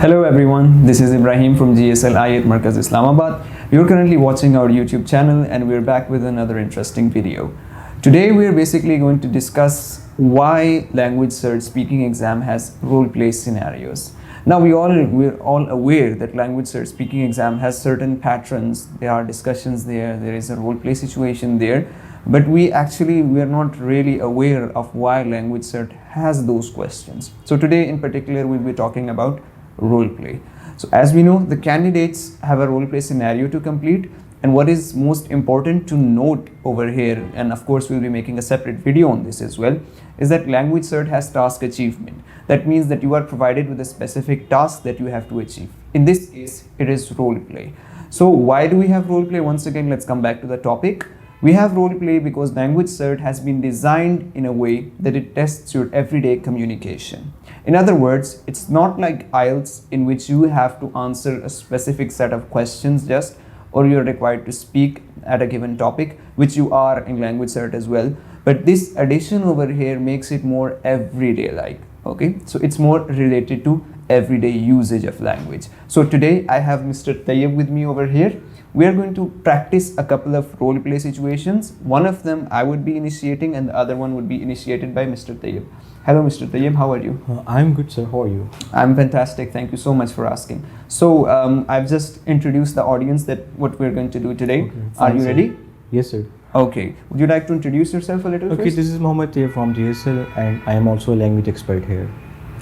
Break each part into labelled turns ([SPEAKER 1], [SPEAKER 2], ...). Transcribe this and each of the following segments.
[SPEAKER 1] Hello everyone, this is Ibrahim from GSL Markaz Islamabad. You're currently watching our YouTube channel and we're back with another interesting video. Today we're basically going to discuss why Language Cert Speaking exam has role-play scenarios. Now we're all aware that Language Cert Speaking exam has certain patterns, there are discussions there is a role-play situation there, but we're not really aware of why Language Cert has those questions. So today in particular we'll be talking about role play. So as we know, the candidates have a role play scenario to complete, and what is most important to note over here, and of course we'll be making a separate video on this as well, is that Language Cert has task achievement. That means that you are provided with a specific task that you have to achieve. In this case, it is role play. So why do we have role play? Once again, let's come back to the topic. We have role play because Language Cert has been designed in a way that it tests your everyday communication. In other words, it's not like IELTS in which you have to answer a specific set of questions just, or you're required to speak at a given topic, which you are in Language Cert as well. But this addition over here makes it more everyday like, okay? So it's more related to everyday usage of language. So today I have Mr. Tayyib with me over here. We are going to practice a couple of role play situations. One of them I would be initiating and the other one would be initiated by Mr. Tayyib. Hello Mr. Tayyib, how are you?
[SPEAKER 2] I'm good, sir. How are you?
[SPEAKER 1] I'm fantastic. Thank you so much for asking. So I've just introduced the audience that what we're going to do today.
[SPEAKER 2] Okay,
[SPEAKER 1] are you ready?
[SPEAKER 2] Yes, sir.
[SPEAKER 1] Okay. Would you like to introduce yourself a little
[SPEAKER 2] Okay,
[SPEAKER 1] first?
[SPEAKER 2] this is Mohammed Tayyib from GSL and I am also a language expert here.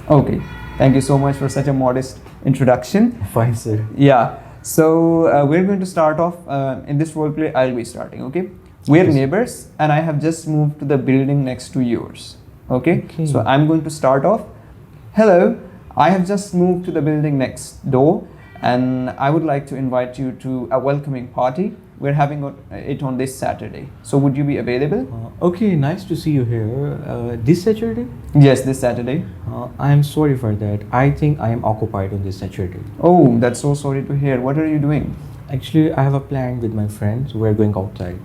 [SPEAKER 1] Okay. Thank you so much for such a modest introduction.
[SPEAKER 2] Fine, sir.
[SPEAKER 1] Yeah. So we're going to start off in this role play. I'll be starting. Okay. We're
[SPEAKER 2] Yes.
[SPEAKER 1] neighbors and I have just moved to the building next to yours. Okay.
[SPEAKER 2] Okay.
[SPEAKER 1] So I'm going to start off. Hello. I have just moved to the building next door and I would like to invite you to a welcoming party. We're having it on this Saturday. So would you be available?
[SPEAKER 2] Okay, nice to see you here. This Saturday?
[SPEAKER 1] Yes, this Saturday.
[SPEAKER 2] I am sorry for that. I think I am occupied on this Saturday.
[SPEAKER 1] Oh, that's so sorry to hear. What are you doing?
[SPEAKER 2] Actually, I have a plan with my friends. We're going outside.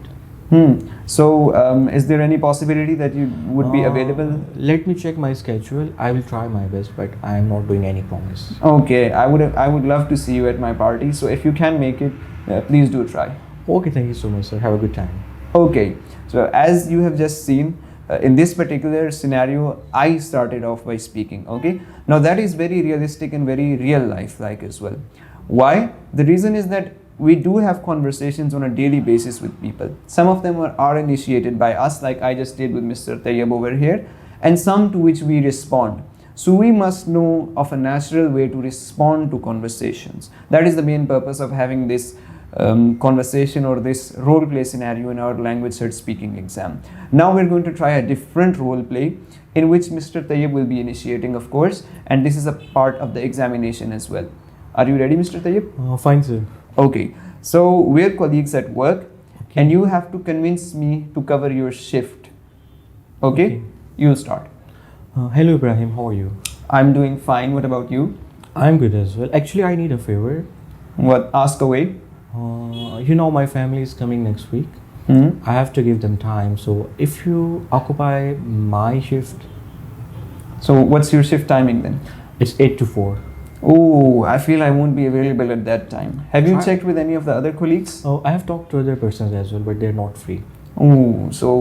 [SPEAKER 1] So is there any possibility that you would be available?
[SPEAKER 2] Let me check my schedule. I will try my best, but I am not doing any promise.
[SPEAKER 1] Okay, I would love to see you at my party. So if you can make it, please do try.
[SPEAKER 2] Okay, thank you so much, sir. Have a good time.
[SPEAKER 1] Okay, so as you have just seen, in this particular scenario, I started off by speaking. Okay, now that is very realistic and very real life like as well. Why? The reason is that we do have conversations on a daily basis with people. Some of them are initiated by us, like I just did with Mr. Tayyib over here, and some to which we respond. So we must know of a natural way to respond to conversations. That is the main purpose of having this conversation or this role play scenario in our Language Cert Speaking exam. Now we're going to try a different role play in which Mr. Tayyib will be initiating, of course, and this is a part of the examination as well. Are you ready, Mr. Tayyib?
[SPEAKER 2] Fine, sir.
[SPEAKER 1] Okay, so we're colleagues at work and you have to convince me to cover your shift. Okay? You'll start.
[SPEAKER 2] Hello, Ibrahim. How are you?
[SPEAKER 1] I'm doing fine. What about you?
[SPEAKER 2] I'm good as well. Actually, I need a favor.
[SPEAKER 1] What? Ask away.
[SPEAKER 2] You know, my family is coming next week. I have to give them time. So if you occupy my shift,
[SPEAKER 1] So what's your shift timing then?
[SPEAKER 2] it's 8 to 4.
[SPEAKER 1] Oh, I feel I won't be available at that time. Have you
[SPEAKER 2] Try-
[SPEAKER 1] checked with any of the other colleagues?
[SPEAKER 2] Oh, I have talked to other persons as well, but they're not free.
[SPEAKER 1] Oh, so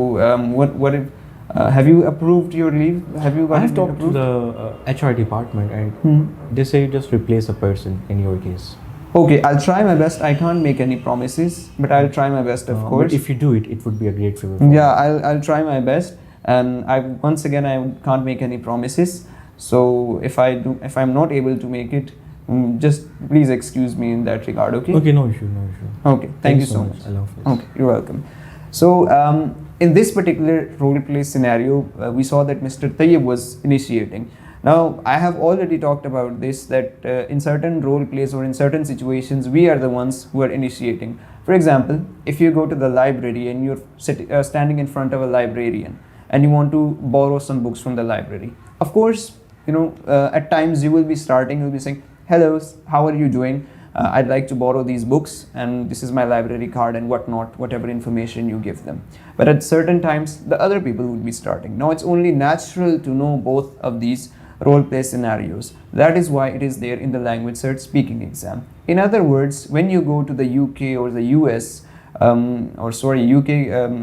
[SPEAKER 1] what if, have you approved your leave? Have you
[SPEAKER 2] I
[SPEAKER 1] got
[SPEAKER 2] have
[SPEAKER 1] it
[SPEAKER 2] talked to
[SPEAKER 1] approved?
[SPEAKER 2] the HR department and they say just replace a person in your case.
[SPEAKER 1] Okay, I'll try my best. I can't make any promises, but I'll try my best, of course.
[SPEAKER 2] But if you do it, it would be a great favor. For me.
[SPEAKER 1] Yeah, I'll try my best, and I can't make any promises. So if I'm not able to make it, just please excuse me in that regard. Okay.
[SPEAKER 2] Okay, no issue, no issue.
[SPEAKER 1] Okay. Thank you so much.
[SPEAKER 2] I love it.
[SPEAKER 1] Okay, you're welcome. So in this particular role play scenario, we saw that Mr. Tayyib was initiating. Now, I have already talked about this, that in certain role plays or in certain situations, we are the ones who are initiating. For example, if you go to the library and you're standing in front of a librarian and you want to borrow some books from the library, of course, at times you'll be saying, hello, how are you doing? I'd like to borrow these books and this is my library card and whatnot, whatever information you give them. But at certain times, the other people would be starting. Now, it's only natural to know both of these role play scenarios. That is why it is there in the Language Cert Speaking exam. In other words, when you go to the UK or the US, UK,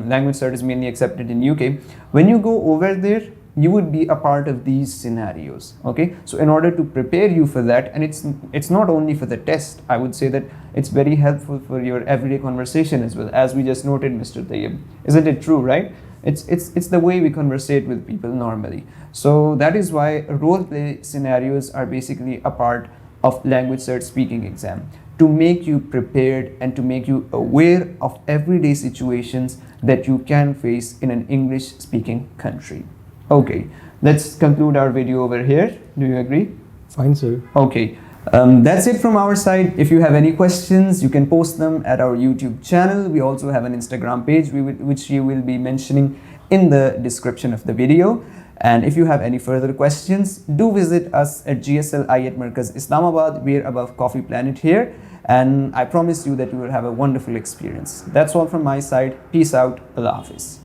[SPEAKER 1] Language Cert is mainly accepted in UK. When you go over there, you would be a part of these scenarios. Okay, so in order to prepare you for that, and it's not only for the test, I would say that it's very helpful for your everyday conversation as well, as we just noted, Mr. Tayyib. Isn't it true, right? It's the way we conversate with people normally. So that is why role play scenarios are basically a part of Language Cert Speaking exam, to make you prepared and to make you aware of everyday situations that you can face in an English speaking country. Okay, let's conclude our video over here. Do you agree?
[SPEAKER 2] Fine, sir.
[SPEAKER 1] Okay, that's it from our side. If you have any questions, you can post them at our YouTube channel. We also have an Instagram page which you will be mentioning in the description of the video. And if you have any further questions, do visit us at GSL Markaz Islamabad. We're above Coffee Planet here, and I promise you that you will have a wonderful experience. That's all from my side. Peace out. Allah Hafiz.